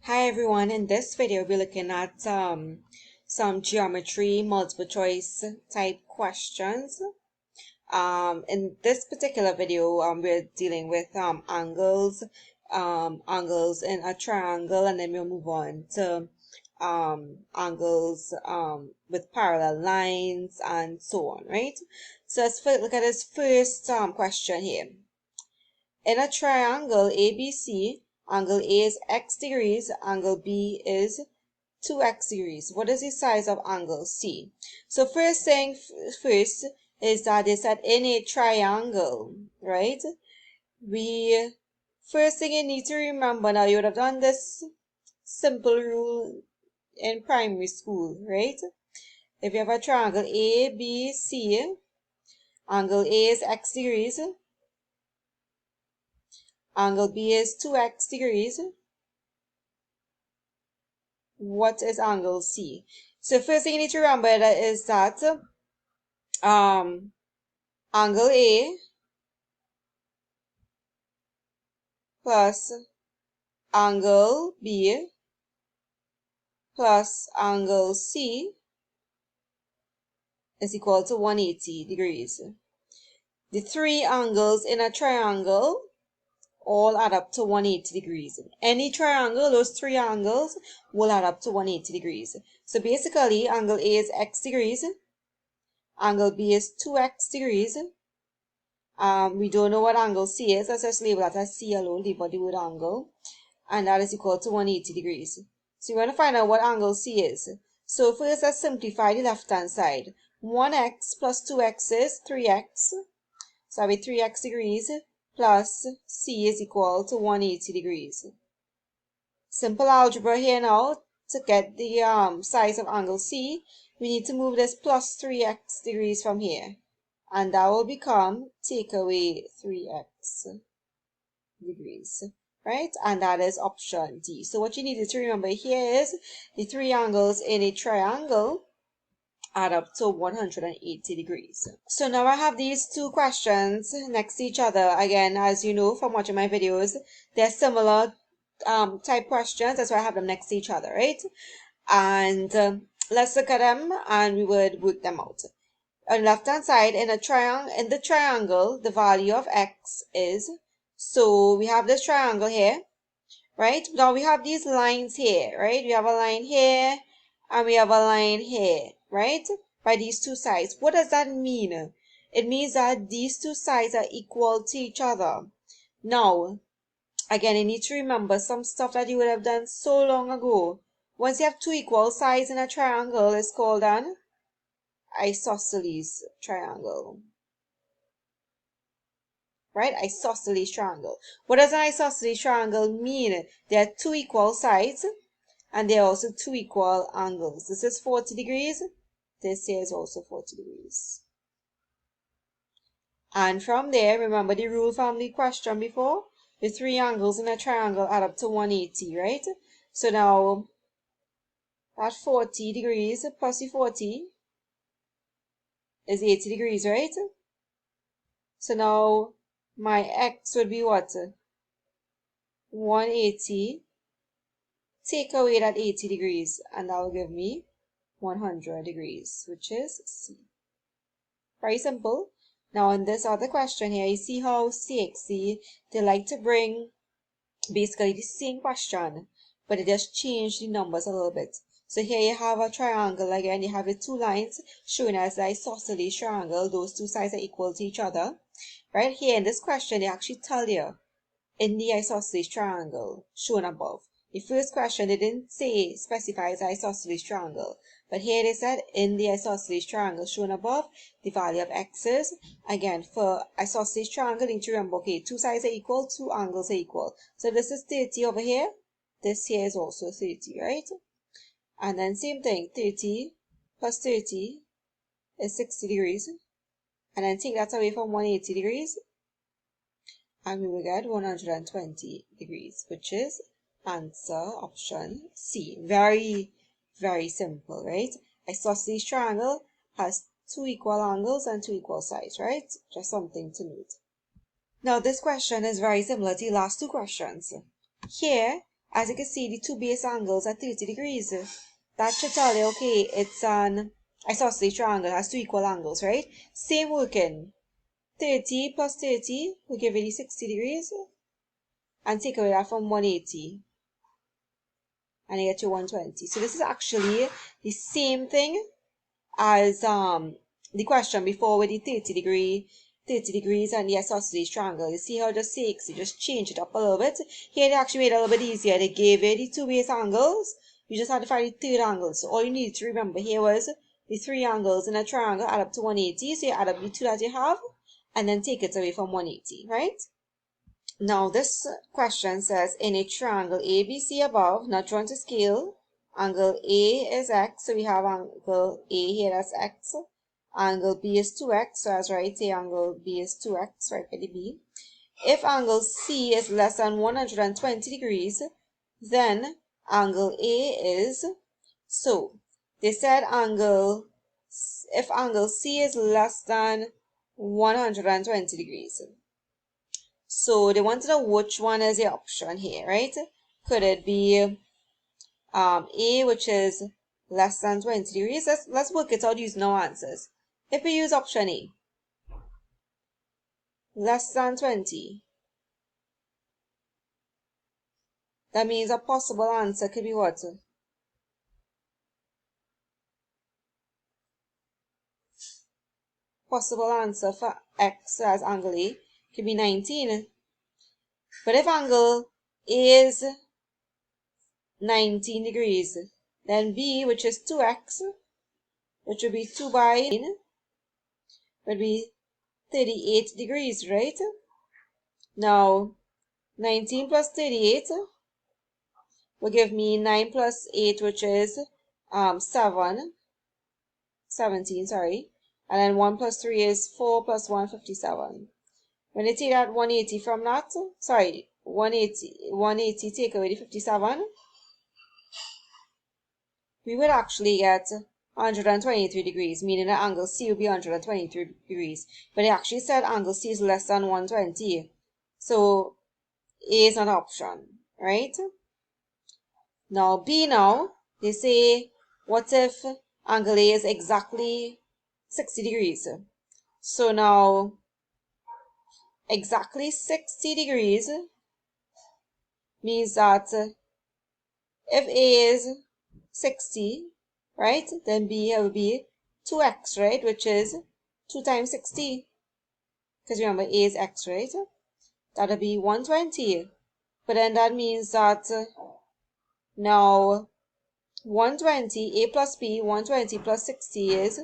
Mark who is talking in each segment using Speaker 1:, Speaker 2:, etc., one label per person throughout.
Speaker 1: Hi everyone, in this video we're looking at some geometry multiple choice type questions. In this particular video we're dealing with angles in a triangle, and then we'll move on to angles with parallel lines and so on, right? So let's look at this first question here. In a triangle ABC, angle A is x degrees, angle B is 2x degrees. What is the size of angle C? So first thing first is that they said in a triangle, right? First thing you need to remember, now you would have done this simple rule in primary school, right? If you have a triangle A, B, C, angle A is x degrees, angle B is 2x degrees. What is angle C? So first thing you need to remember is that angle A plus angle B plus angle C is equal to 180 degrees. The three angles in a triangle all add up to 180 degrees. Any triangle, those three angles will add up to 180 degrees. So basically, angle A is x degrees, angle B is 2x degrees. We don't know what angle C is. Let's just label that as C alone, leave out the word angle. And that is equal to 180 degrees. So you want to find out what angle C is. So first, let's simplify the left-hand side. 1x plus 2x is 3x. So that'll be 3x degrees plus C is equal to 180 degrees. Simple algebra here now. To get the size of angle C, we need to move this plus 3x degrees from here. And that will become, take away 3x degrees, right? And that is option D. So what you need to remember here is the three angles in a triangle add up to 180 degrees. So now I have these two questions next to each other. Again, as you know from watching my videos, they're similar type questions. That's why I have them next to each other, right? And let's look at them and we would work them out. On the left hand side, in the triangle, the value of x is, so we have this triangle here, right? Now we have these lines here, right? We have a line here and we have a line here, right? By these two sides. What does that mean? It means that these two sides are equal to each other. Now, again, you need to remember some stuff that you would have done so long ago. Once you have two equal sides in a triangle, it's called an isosceles triangle, right? Isosceles triangle. What does an isosceles triangle mean? There are two equal sides and there are also two equal angles. This is 40 degrees. This here is also 40 degrees. And from there, remember the rule from the question before? The three angles in a triangle add up to 180, right? So now, at 40 degrees plus the 40 is 80 degrees, right? So now my x would be what? 180. Take away that 80 degrees and that will give me 100 degrees, which is C. Very simple. Now in this other question here, you see how CSEC, they like to bring basically the same question, but they just change the numbers a little bit. So here you have a triangle again, you have the two lines shown as the isosceles triangle. Those two sides are equal to each other. Right here in this question, they actually tell you in the isosceles triangle shown above. The first question, they didn't specify as isosceles triangle, but here they said in the isosceles triangle shown above, the value of x is, again, for isosceles triangle, you need to remember, okay, two sides are equal, two angles are equal. So this is 30 over here. This here is also 30, right? And then same thing, 30 plus 30 is 60 degrees. And then take that away from 180 degrees. And we will get 120 degrees, which is answer option C. Very, very simple, right? Isosceles triangle has two equal angles and two equal sides, right? Just something to note. Now, this question is very similar to the last two questions. Here, As you can see, the two base angles are 30 degrees. That should tell you, okay, it's an isosceles triangle, has two equal angles, right? Same working. 30 plus 30 will give you the 60 degrees. And take away that from 180. And you get your 120. So this is actually the same thing as the question before with the 30 degrees and the isosceles triangle. You see how the CSEC just changed it up a little bit. Here they actually made it a little bit easier. They gave you the two base angles. You just had to find the third angle. So all you need to remember here was the three angles in a triangle add up to 180. So you add up the two that you have and then take it away from 180, right? Now this question says in a triangle ABC above, not drawn to scale, angle A is x, so we have angle A here, that's x. Angle B is 2x, so that's right, the angle B is 2x, right by the B. If angle C is less than 120 degrees, then angle A is, so they said if angle C is less than 120 degrees. So they want to know which one is the option here, right? Could it be A, which is less than 20 degrees? Let's work it out using our answers. If we use option A, less than 20, that means a possible answer could be what? Possible answer for x as angle A could be 19. But if angle A is 19 degrees, then B, which is 2x, which would be 2 by 9, would be 38 degrees, right? Now, 19 plus 38 will give me 9 plus 8, which is 17, sorry. And then 1 plus 3 is 4 plus 1, 57. When you take that 180 from that, sorry, 180 take away the 57, we would actually get 123 degrees, meaning the angle C would be 123 degrees. But they actually said angle C is less than 120. So A is not an option, right? Now B now, they say, what if angle A is exactly 60 degrees? So now, exactly 60 degrees means that if A is 60, right, then B will be 2x, right, which is 2 times 60. Because remember, A is x, right? That will be 120. But then that means that now 120, A plus B, 120 plus 60 is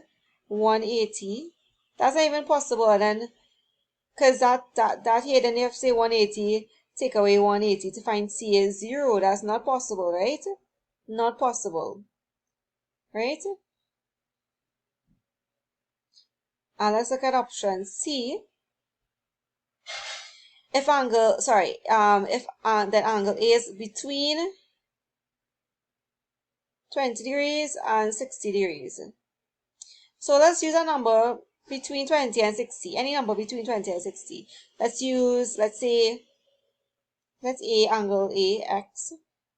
Speaker 1: 180. That's not even possible. And then, because that here, then you have to say 180, take away 180 to find C is 0. That's not possible, right? Not possible, right? And let's look at option C. If angle, sorry, if that angle is between 20 degrees and 60 degrees. So let's use a number between 20 and 60, any number between 20 and 60. Let's say angle A, x,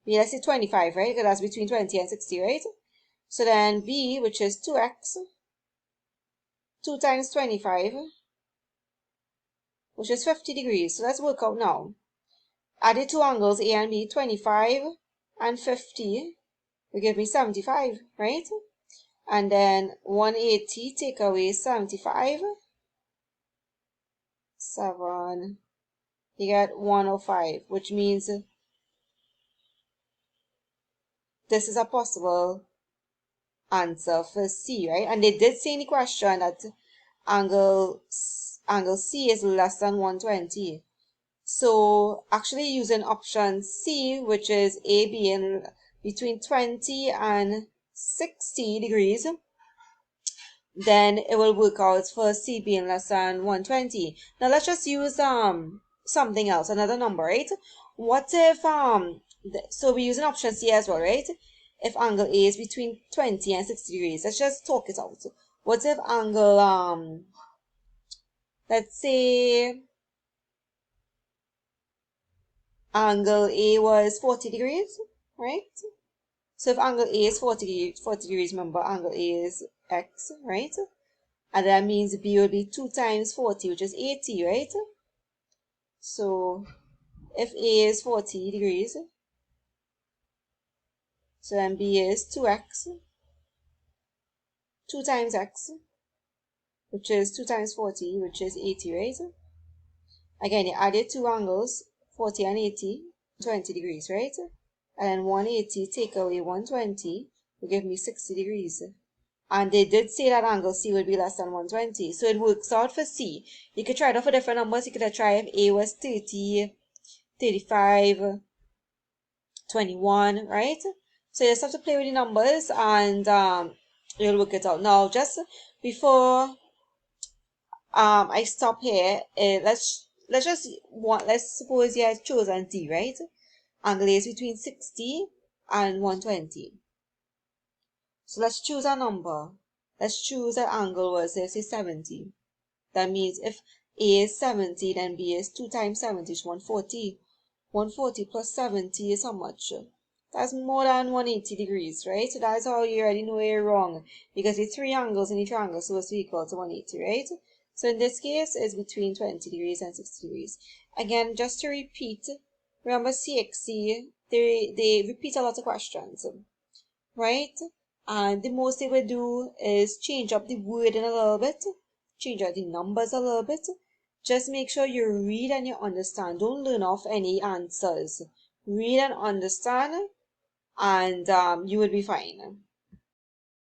Speaker 1: B, let's say 25, right? Because that's between 20 and 60, right? So then B, which is 2x, 2 times 25, which is 50 degrees. So let's work out now. Add the two angles A and B, 25 and 50, will give me 75, right? And then 180 take away 75, 7, you get 105, which means this is a possible answer for C, right? And they did say in the question that angle C is less than 120. So actually using option C, which is A being between 20 and 60 degrees, then it will work out for C being less than 120. Now let's just use something else, another number, right? What if so we're using option C as well, right? If angle A is between 20 and 60 degrees, let's just talk it out. What if angle let's say angle A was 40 degrees, right? So if angle A is 40 degrees, remember angle A is x, right? And that means B will be 2 times 40, which is 80, right? So if A is 40 degrees, so then B is 2x, 2 times x, which is 2 times 40, which is 80, right? Again, you added two angles, 40 and 80, 20 degrees, right? And then 180 take away 120 will give me 60 degrees. And they did say that angle C would be less than 120. So it works out for C. You could try it out for different numbers. You could try if A was 30, 35, 21, right? So you just have to play with the numbers and you'll work it out. Now, just before I stop here, let's suppose you had chosen D, right? Angle A is between 60 and 120. So let's choose a number. Let's choose an angle was, let's say 70. That means if A is 70, then B is 2 times 70 is 140. 140 plus 70 is how much? That's more than 180 degrees, right? So that's how you already know you're wrong. Because the three angles in each angle are supposed to be equal to 180, right? So in this case, it's between 20 degrees and 60 degrees. Again, just to repeat, remember CXC, they repeat a lot of questions, right? And the most they will do is change up the wording a little bit, change out the numbers a little bit. Just make sure you read and you understand. Don't learn off any answers. Read and understand, and you will be fine.